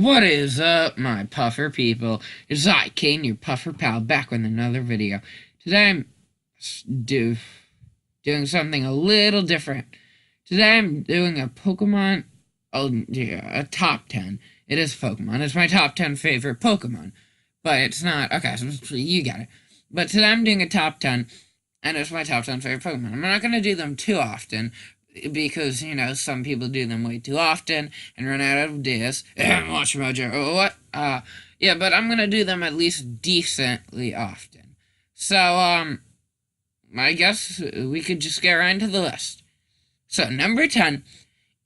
What is up, my puffer people? It's I, Kane, your puffer pal, back with another video. Today I'm doing something a little different. Today I'm doing a Pokemon, a top 10. It is Pokemon. It's my top 10 favorite Pokemon. But it's not, okay, so you got it. But today I'm doing a top 10, and it's my top 10 favorite Pokemon. I'm not going to do them too often, because, some people do them way too often and run out of ideas. Watch Mojo. What? Yeah, but I'm gonna do them at least decently often. So, I guess we could just get right into the list. So, number 10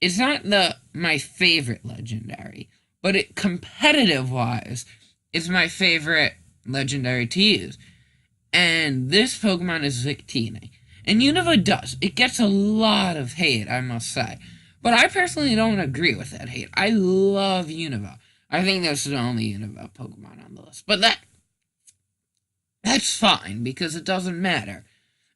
is not my favorite legendary, but competitive-wise, it's my favorite legendary to use. And this Pokemon is Victini. And Unova does. It gets a lot of hate, I must say. But I personally don't agree with that hate. I love Unova. I think that's the only Unova Pokemon on the list. But that's fine, because it doesn't matter.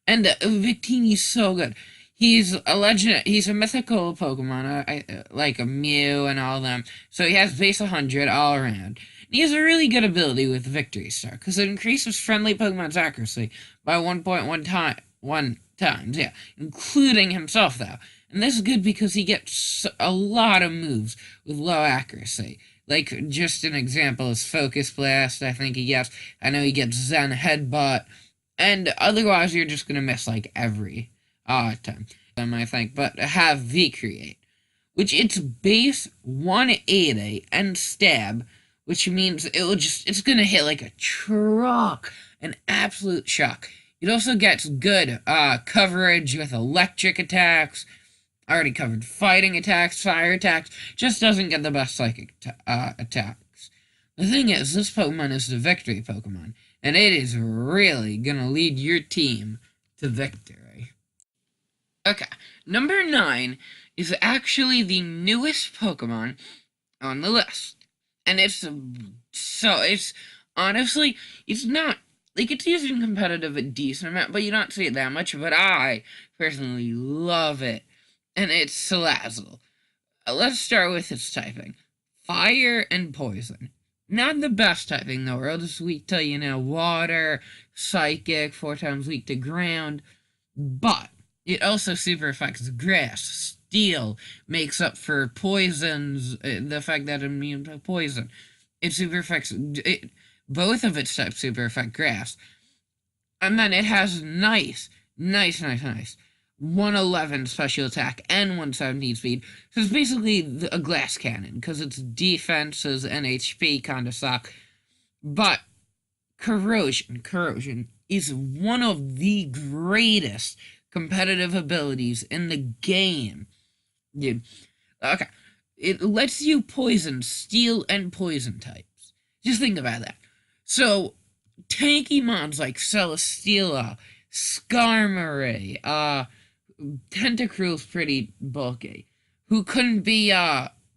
And Victini's so good. He's a mythical Pokemon, like a Mew and all of them. So he has base 100 all around. And he has a really good ability with Victory Star, because it increases friendly Pokemon's accuracy by 1.1 times, yeah, including himself, though. And this is good because he gets a lot of moves with low accuracy. Like, just an example is Focus Blast, I think he gets. I know he gets Zen Headbutt. And otherwise, you're just gonna miss, like, every time, I think. But have V-Create, which it's base 180 and stab, which means it's gonna hit like a truck, an absolute shock. It also gets good coverage with electric attacks. I already covered fighting attacks, fire attacks. Just doesn't get the best psychic attacks. The thing is, this Pokemon is the victory Pokemon, and it is really gonna lead your team to victory. Okay, number 9 is actually the newest Pokemon on the list. And it's honestly, it's not, like, it's used in competitive a decent amount, but you don't see it that much. But I personally love it, and it's Salazzle. Let's start with its typing. Fire and Poison. Not the best typing in the world. It's weak to, water, Psychic, 4 times weak to ground. But it also super affects Grass. Steel makes up for poisons, the fact that it's immune to poison. It super affects... both of its types super affect Grass. And then it has nice 111 special attack and 117 speed. So it's basically a glass cannon, because its defenses and HP kind of suck. But Corrosion is one of the greatest competitive abilities in the game. Dude. Okay. It lets you poison steel and poison types. Just think about that. So, tanky mons like Celesteela, Skarmory, Tentacruel's pretty bulky, who couldn't be,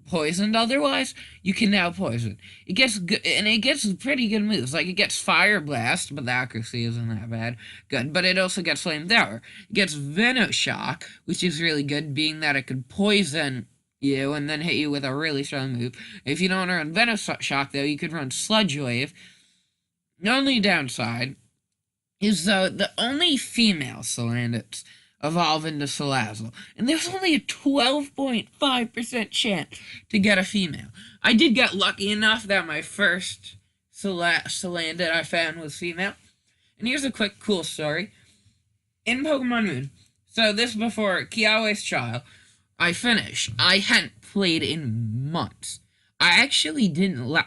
poisoned otherwise, you can now poison. It gets good, and it gets pretty good moves. Like, it gets Fire Blast, but the accuracy isn't that bad. Good, but it also gets Flamethrower. It gets Venoshock, which is really good, being that it could poison you and then hit you with a really strong move. If you don't run Venoshock, though, you could run Sludge Wave. The only downside is, the only female Salandits evolve into Salazzle, and there's only a 12.5% chance to get a female. I did get lucky enough that my first Salandit I found was female. And here's a quick cool story. In Pokemon Moon, so this before Kiawe's trial, I finished. I hadn't played in months. I actually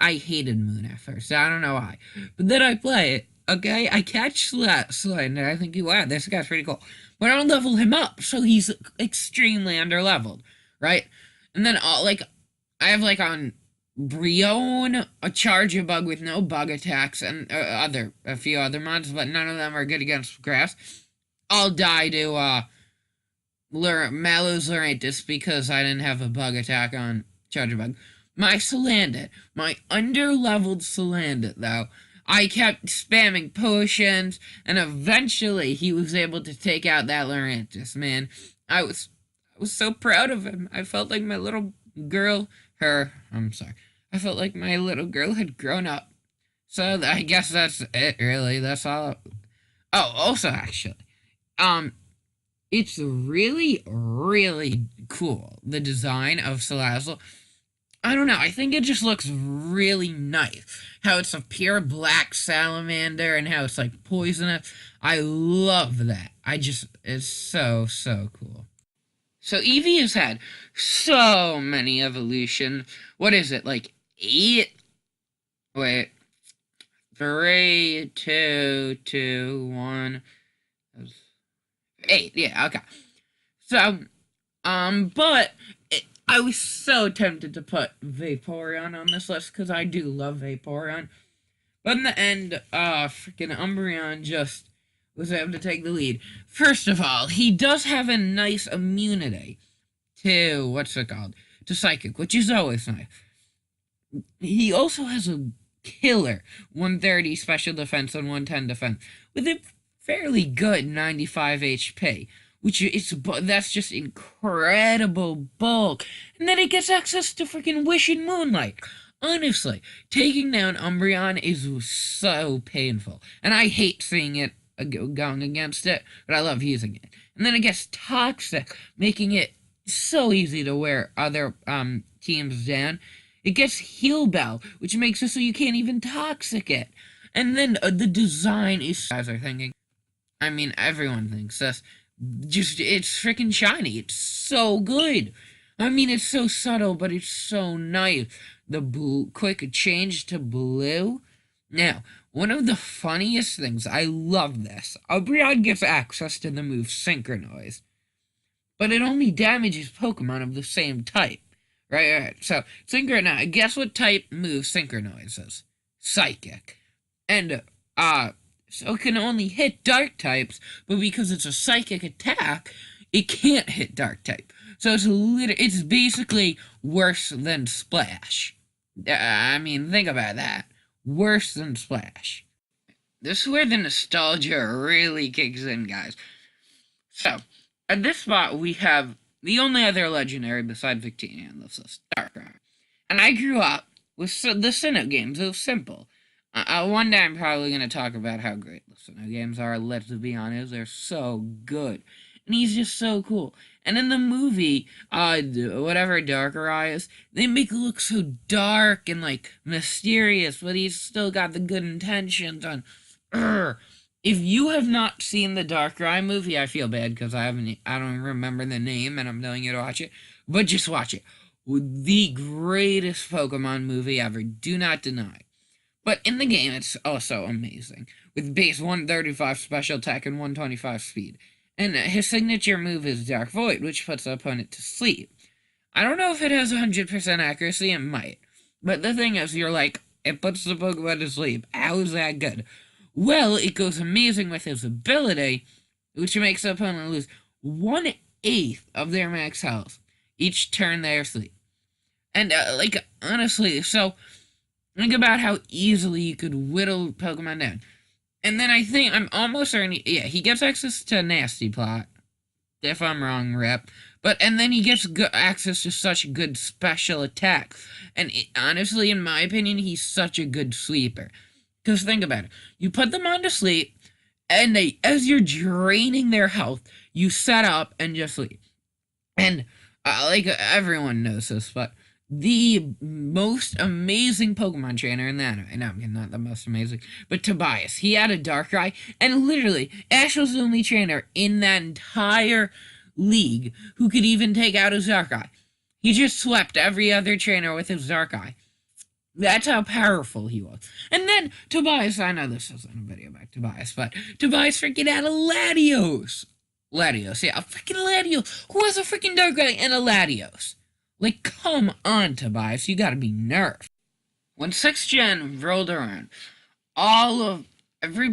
I hated Moon at first. I don't know why. But then I play it, okay? I catch Slend, and I think, wow, this guy's pretty cool. But I don't level him up, so he's extremely underleveled, right? And then, I have, on Brion, a Charjabug with no bug attacks, and a few other mods, but none of them are good against grass. I'll die to, Malus Lurantis, because I didn't have a bug attack on Charjabug. My Salandit, my underleveled Salandit, though, I kept spamming potions, and eventually he was able to take out that Lurantis, man. I was so proud of him. I felt like my little girl, I'm sorry. I felt like my little girl had grown up. So I guess that's it, really. That's all. Oh, also, actually, um, it's really, really cool. The design of Salazzle. I don't know. I think it just looks really nice. How it's a pure black salamander and how it's like poisonous. I love that. It's so, so cool. So Eevee has had so many evolutions. What is it, like 8? Wait, 3, 2, 2, 1, 8. Yeah, okay. So, but I was so tempted to put Vaporeon on this list because I do love Vaporeon. But in the end, freaking Umbreon just was able to take the lead. First of all, he does have a nice immunity to, what's it called? To Psychic, which is always nice. He also has a killer 130 special defense and 110 defense with a fairly good 95 HP, which is that's just incredible bulk. And then it gets access to freaking Wish and Moonlight. Honestly, taking down Umbreon is so painful, and I hate seeing it going against it, but I love using it. And then it gets Toxic, making it so easy to wear other teams down. It gets Heal Bell, which makes it so you can't even Toxic it. And then the design is, guys are thinking, I mean, everyone thinks this. Just, it's freaking shiny. It's so good. I mean, it's so subtle, but it's so nice. The blue, quick change to blue. Now, one of the funniest things, I love this. Umbreon gets access to the move Synchronize, but it only damages Pokemon of the same type. Right. So, Synchronize, guess what type move Synchronizes? Psychic. And, so it can only hit dark types, but because it's a psychic attack, it can't hit dark type. So it's basically worse than Splash. I mean, think about that. Worse than Splash. This is where the nostalgia really kicks in, guys. So, at this spot, we have the only other legendary besides Victini on this list, Darkrai. And I grew up with the Sinnoh games. It was simple. One day I'm probably going to talk about how great the Sinnoh games are. Let's be honest, they're so good. And he's just so cool. And in the movie, whatever Darkrai is, they make it look so dark and, like, mysterious, but he's still got the good intentions on... If you have not seen the Darkrai movie, I feel bad because I don't remember the name and I'm telling you to watch it. But just watch it. The greatest Pokemon movie ever. Do not deny. But in the game, it's also amazing. With base 135 special attack and 125 speed. And his signature move is Dark Void, which puts the opponent to sleep. I don't know if it has 100% accuracy, it might. But the thing is, you're like, it puts the Pokemon to sleep. How is that good? Well, it goes amazing with his ability, which makes the opponent lose 1/8 of their max health each turn they are asleep. And, honestly, so think about how easily you could whittle Pokemon down. And then I think, I'm almost certain, yeah, he gets access to Nasty Plot. If I'm wrong, Rip. And then he gets access to such good special attack. And honestly, in my opinion, he's such a good sleeper. Because think about it. You put them on to sleep, and as you're draining their health, you set up and just sleep. And, everyone knows this, but the most amazing Pokemon trainer in the anime, no, not the most amazing, but Tobias, he had a Darkrai, and literally, Ash was the only trainer in that entire league who could even take out his Darkrai. He just swept every other trainer with his Darkrai. That's how powerful he was. And then Tobias, I know this isn't a video about Tobias, but Tobias freaking had a Latios. Latios, yeah, a freaking Latios. Who has a freaking Darkrai and a Latios? Like, come on, Tobias, you gotta be nerfed. When 6th Gen rolled around,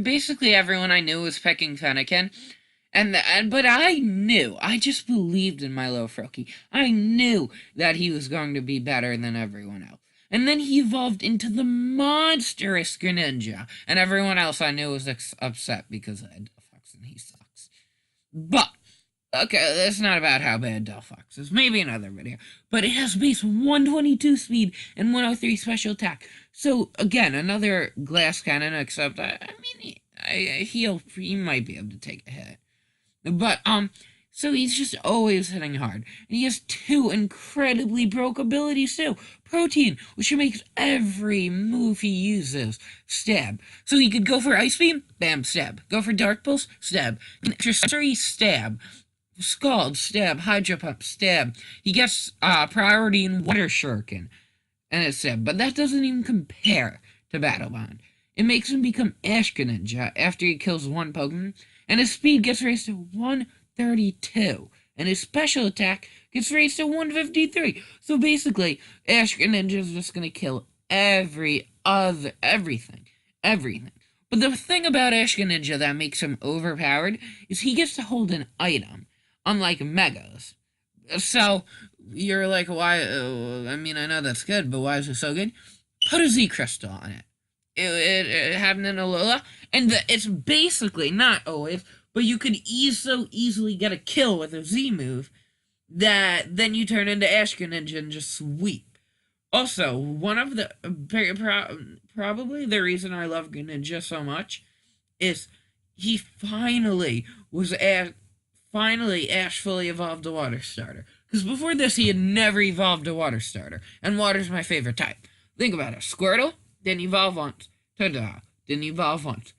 basically everyone I knew was picking Fennekin. But I just believed in Milo Froakie. I knew that he was going to be better than everyone else. And then he evolved into the monstrous Greninja. And everyone else I knew was upset because I had Fox and he sucks. But, Okay, that's not about how bad Delphox is. Maybe another video. But it has base 122 speed and 103 special attack. So, again, another glass cannon, except, he might be able to take a hit. But, so he's just always hitting hard. And he has two incredibly broke abilities, too. Protein, which makes every move he uses stab. So he could go for Ice Beam, bam, stab. Go for Dark Pulse, stab. Accessory, stab. Scald, stab. Hydro Pump, stab. He gets priority in Water Shuriken, and it's stab. But that doesn't even compare to Battle Bond. It makes him become Ash Greninja after he kills one Pokemon, and his speed gets raised to 132, and his special attack gets raised to 153. So basically, Ash Greninja is just gonna kill everything. But the thing about Ash Greninja that makes him overpowered is he gets to hold an item, unlike Megas. So, you're like, why? I know that's good, but why is it so good? Put a Z Crystal on it. It happened in Alola, and it's basically, not always, but you could so easily get a kill with a Z move that then you turn into Ash Greninja and just sweep. Also, one of the probably the reason I love Greninja so much is he finally Ash fully evolved a Water Starter. Because before this, he had never evolved a Water Starter, and Water's my favorite type. Think about it. Squirtle didn't evolve once. Totodile didn't evolve once.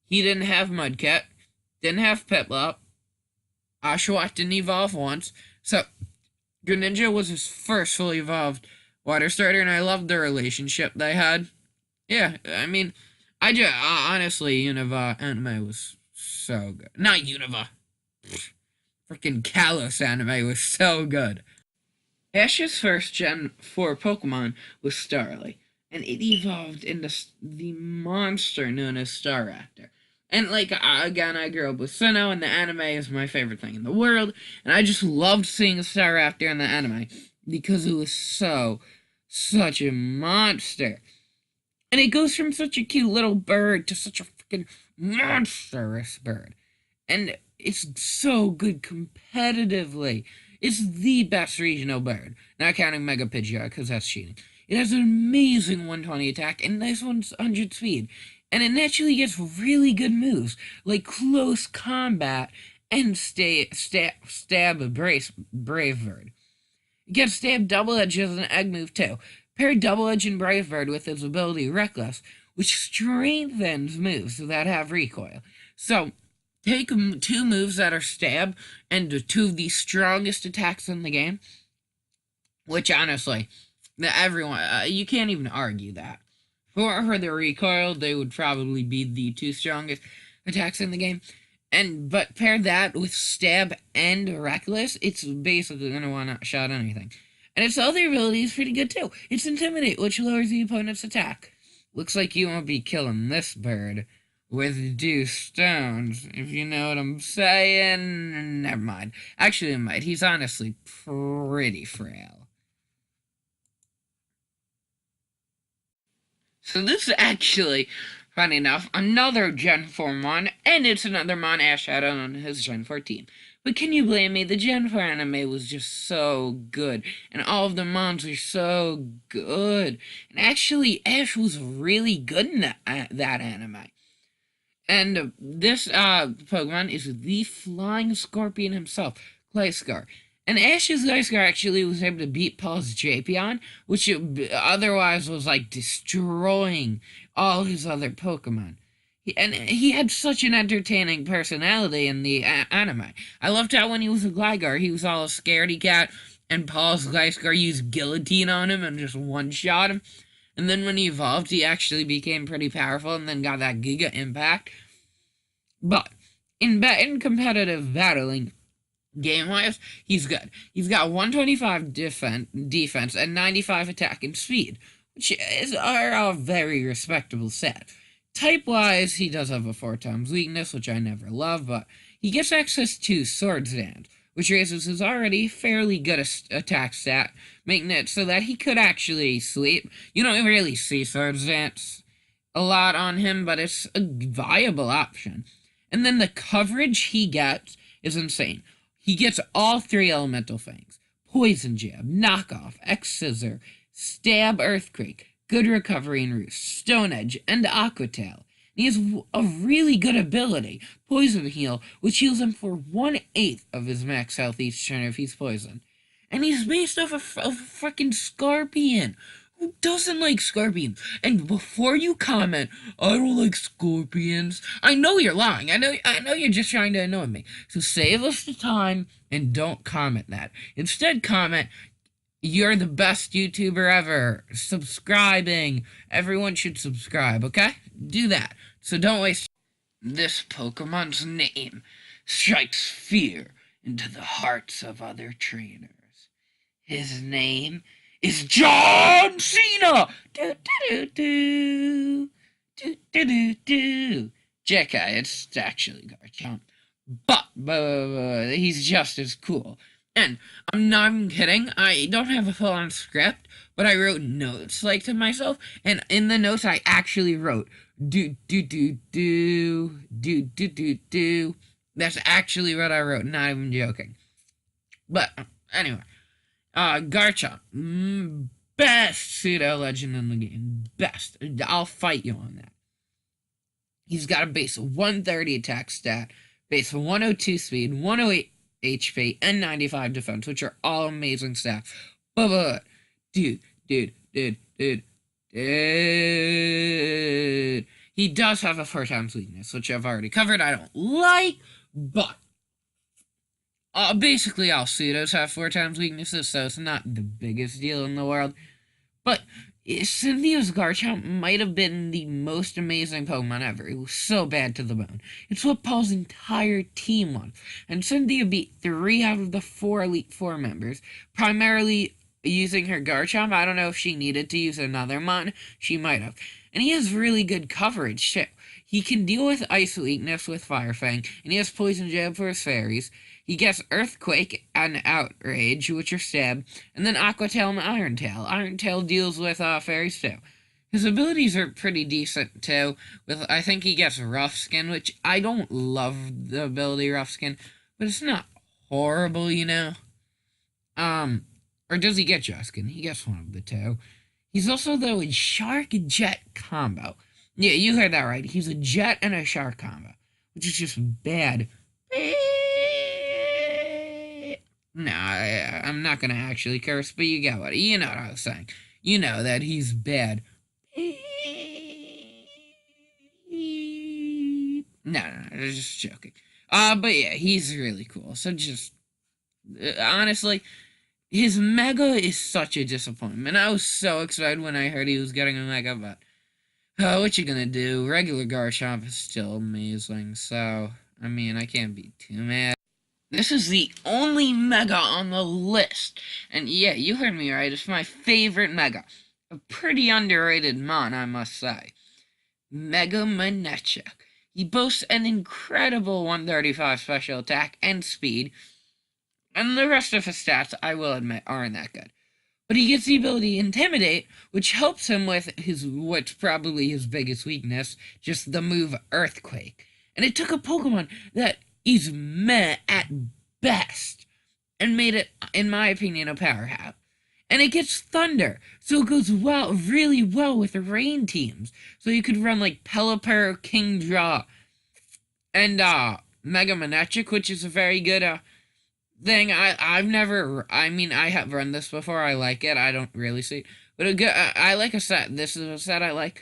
He didn't have Mudkip, didn't have Piplup. Oshawott didn't evolve once. So, Greninja was his first fully evolved Water Starter, and I loved the relationship they had. Yeah, honestly, Unova anime was so good. Not Unova. Freaking Kalos anime was so good. Ash's first Gen 4 Pokemon was Starly, and it evolved into the monster known as Staraptor. And, again, I grew up with Sinnoh, and the anime is my favorite thing in the world, and I just loved seeing Staraptor in the anime, because it was such a monster. And it goes from such a cute little bird to such a freaking monstrous bird. And it's so good competitively. It's the best regional bird, not counting Mega Pidgeot, because that's cheating. It has an amazing 120 attack and nice 100 speed. And it naturally gets really good moves, like Close Combat and Stab Brave Bird. It gets Stab Double Edge as an egg move too. Pair Double Edge and Brave Bird with its ability Reckless, which strengthens moves that have recoil. So, take two moves that are Stab and two of the strongest attacks in the game, which honestly, everyone, you can't even argue that. For the recoil, they would probably be the two strongest attacks in the game. But pair that with Stab and Reckless, it's basically going to one-shot anything. And its other ability is pretty good too. It's Intimidate, which lowers the opponent's attack. Looks like you won't be killing this bird with Dew Stones, if you know what I'm saying. Never mind. Actually, it might. He's honestly pretty frail. So this is actually, funny enough, another Gen 4 Mon, and it's another Mon Ash had on his Gen 4 team. But can you blame me? The Gen 4 anime was just so good, and all of the Mons were so good. And actually, Ash was really good in that anime. And this Pokemon is the Flying Scorpion himself, Gliscor. And Ash's Gliscor actually was able to beat Paul's Drapion, which otherwise was destroying all his other Pokemon. He had such an entertaining personality in the anime. I loved how when he was a Gligar, he was all a scaredy cat, and Paul's Gliscor used Guillotine on him and just one-shot him. And then when he evolved, he actually became pretty powerful and then got that Giga Impact. But in competitive battling, game-wise, he's good. He's got 125 defense and 95 attack and speed, which are a very respectable set. Type-wise, he does have a 4x weakness, which I never love, but he gets access to Swords Dance, which raises his already fairly good attack stat, making it so that he could actually sleep. You don't really see Swords Dance a lot on him, but it's a viable option. And then the coverage he gets is insane. He gets all 3 elemental fangs: Poison Jab, Knockoff, X-Scissor, Stab, Earthquake, Good Recovery and Roost, Stone Edge, and Aqua Tail. He has a really good ability, Poison Heal, which heals him for 1/8 of his max health each turn if he's poisoned. And he's based off a freaking Scorpion. Who doesn't like scorpions? And before you comment, I don't like scorpions, I know you're lying. I know you're just trying to annoy me. So save us the time and don't comment that. Instead, comment, you're the best YouTuber ever. Subscribing. Everyone should subscribe, okay? Do that. So don't waste. This Pokemon's name strikes fear into the hearts of other trainers. His name is John Cena! Do do do do do do do. JK, it's actually Garchomp. But he's just as cool. And I'm not even kidding, I don't have a full-on script, but I wrote notes, like, to myself, and in the notes I actually wrote, do do do do, do do do do. That's actually what I wrote, not even joking. But, anyway. Garchomp, best pseudo-legend in the game. Best. I'll fight you on that. He's got a base of 130 attack stat, base of 102 speed, 108 HP, and 95 defense, which are all amazing stats. But, dude. He does have a 4x weakness, which I've already covered. I don't like, but basically all pseudos have 4x weaknesses, so it's not the biggest deal in the world. But Cynthia's Garchomp might have been the most amazing Pokemon ever. It was so bad to the bone. It's what Paul's entire team won. And Cynthia beat 3 out of the 4 Elite Four members, primarily using her Garchomp. I don't know if she needed to use another mon. She might have. And he has really good coverage, too. He can deal with Ice weakness with Fire Fang, and he has Poison Jab for his fairies. He gets Earthquake and Outrage, which are Stab, and then Aqua Tail and Iron Tail. Iron Tail deals with fairies too. His abilities are pretty decent too. I think he gets Rough Skin, which I don't love the ability Rough Skin, but it's not horrible, you know. Or does he get Jet Skin? He gets one of the two. He's also, though, a Shark Jet combo. Yeah, you heard that right. He's a Jet and a Shark combo, which is just bad. No, I'm not gonna actually curse, but you get what, you know what I was saying. You know that he's bad. No, just joking. But yeah, he's really cool. So just, honestly, his Mega is such a disappointment. I was so excited when I heard he was getting a Mega, but what you gonna do? Regular Garchomp is still amazing, so, I mean, I can't be too mad. This is the only Mega on the list. And yeah, you heard me right. It's my favorite Mega. A pretty underrated mon, I must say. Mega Manectric. He boasts an incredible 135 special attack and speed. And the rest of his stats, I will admit, aren't that good. But he gets the ability Intimidate, which helps him with what's probably his biggest weakness, just the move Earthquake. And it took a Pokemon that is meh at best and made it, in my opinion, a powerhouse. And it gets Thunder, so it goes really well with the rain teams. So you could run like Pelipper, Kingdraw, and Mega Manectric, which is a very good thing. I have run this before. I like it. I don't really see it, but I like a set. This is a set I like.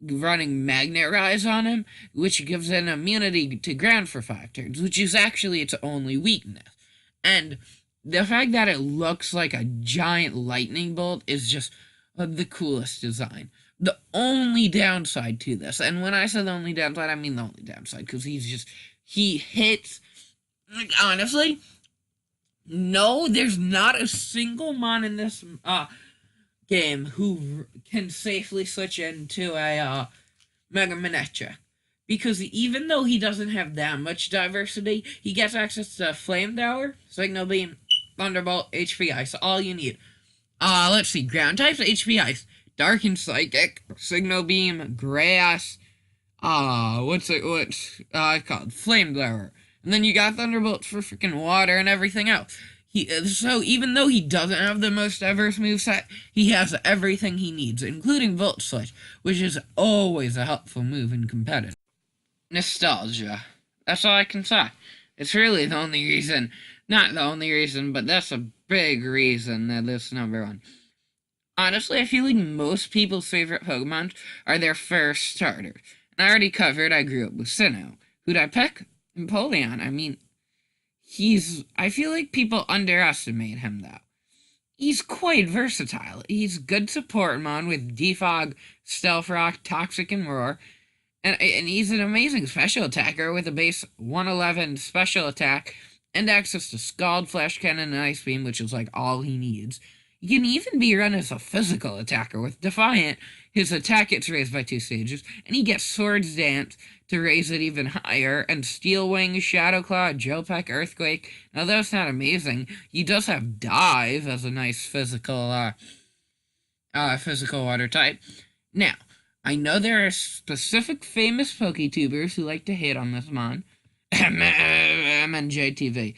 Running Magnet Rise on him, which gives an immunity to ground for 5 turns, which is actually its only weakness. And the fact that it looks like a giant lightning bolt is just the coolest design. The only downside to this, and when I say the only downside, I mean the only downside, because he hits, like, honestly, no, there's not a single mon in this game who can safely switch into a Mega Manectric. Because even though he doesn't have that much diversity, he gets access to Flamethrower, Signal Beam, Thunderbolt, HP Ice, all you need. Let's see, Ground types, HP Ice, Dark and Psychic, Signal Beam, Grass, what's it called? Flamethrower, And then you got Thunderbolts for freaking water and everything else. So even though he doesn't have the most diverse moveset, he has everything he needs, including Volt Switch, which is always a helpful move in competitive. Nostalgia. That's all I can say. It's really the only reason, not the only reason, but that's a big reason that it's number one. Honestly, I feel like most people's favorite Pokemon are their first starters. And I already covered I grew up with Sinnoh. Who'd I pick? Empoleon. I mean, I feel like people underestimate him, though. He's quite versatile. He's good support mon with Defog, Stealth Rock, Toxic, and Roar. And he's an amazing special attacker with a base 111 special attack and access to Scald, Flash Cannon, and Ice Beam, which is like all he needs. He can even be run as a physical attacker with Defiant. His attack gets raised by 2 stages, and he gets Swords Dance to raise it even higher, and Steel Wing, Shadow Claw, Gel Peck, Earthquake. Now that's not amazing. He does have Dive as a nice physical water type. Now, I know there are specific famous PokeTubers who like to hate on this mon. MNJTV.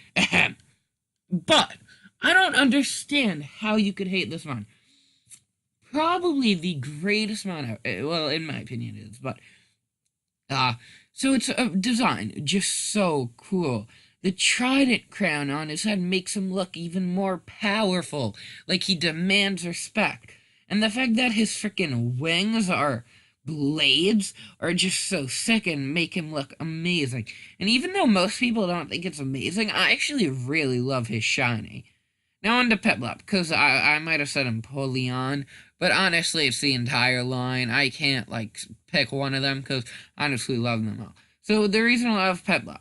But I don't understand how you could hate this mon. Probably the greatest mon ever. Well, in my opinion it is, but so it's a design just so cool. The trident crown on his head makes him look even more powerful, like he demands respect. And the fact that his freaking wings are blades are just so sick and make him look amazing. And even though most people don't think it's amazing, I actually really love his shiny. Now on to Piplup, because I might have said Empoleon, but honestly it's the entire line. I can't, pick one of them, because I honestly love them all. So the reason I love Piplup,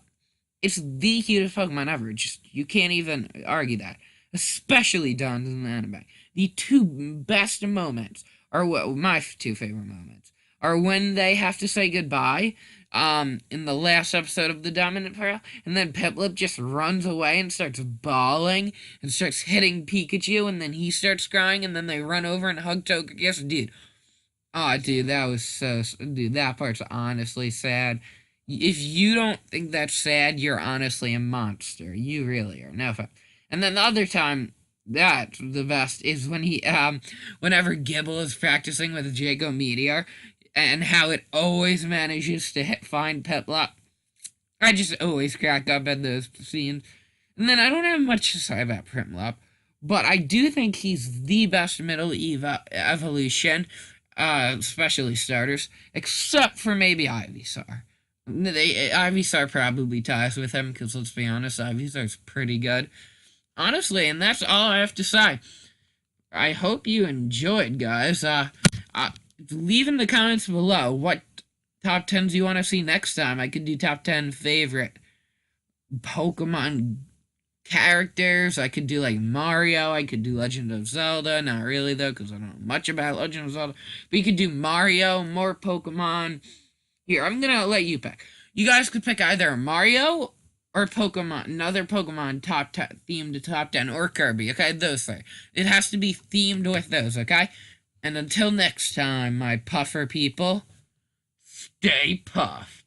it's the cutest Pokemon ever. You can't even argue that. Especially done in the anime. The 2 best moments are my 2 favorite moments are when they have to say goodbye in the last episode of the Dominant Pearl, and then Piplup just runs away and starts bawling and starts hitting Pikachu, and then he starts crying, and then they run over and hug Togekiss. Dude, that was dude, that part's honestly sad. If you don't think that's sad, you're honestly a monster. You really are. No fun. And then the other time that's the best is when whenever Gibble is practicing with Jago Meteor, and how it always manages to find Piplup. I just always crack up at those scenes. And then I don't have much to say about Piplup, but I do think he's the best middle evolution, especially starters, except for maybe Ivysaur. Ivysaur probably ties with him, because let's be honest, Ivysaur's pretty good. Honestly, and that's all I have to say. I hope you enjoyed, guys. Leave in the comments below what top 10s you want to see next time. I could do top 10 favorite Pokemon characters. I could do Mario. I could do Legend of Zelda. Not really though, because I don't know much about Legend of Zelda. But you could do Mario, more Pokemon. Here, I'm gonna let you pick. You guys could pick either Mario or Pokemon, another Pokemon themed to top 10, or Kirby. Okay, those 3. It has to be themed with those. Okay. And until next time, my puffer people, stay puff.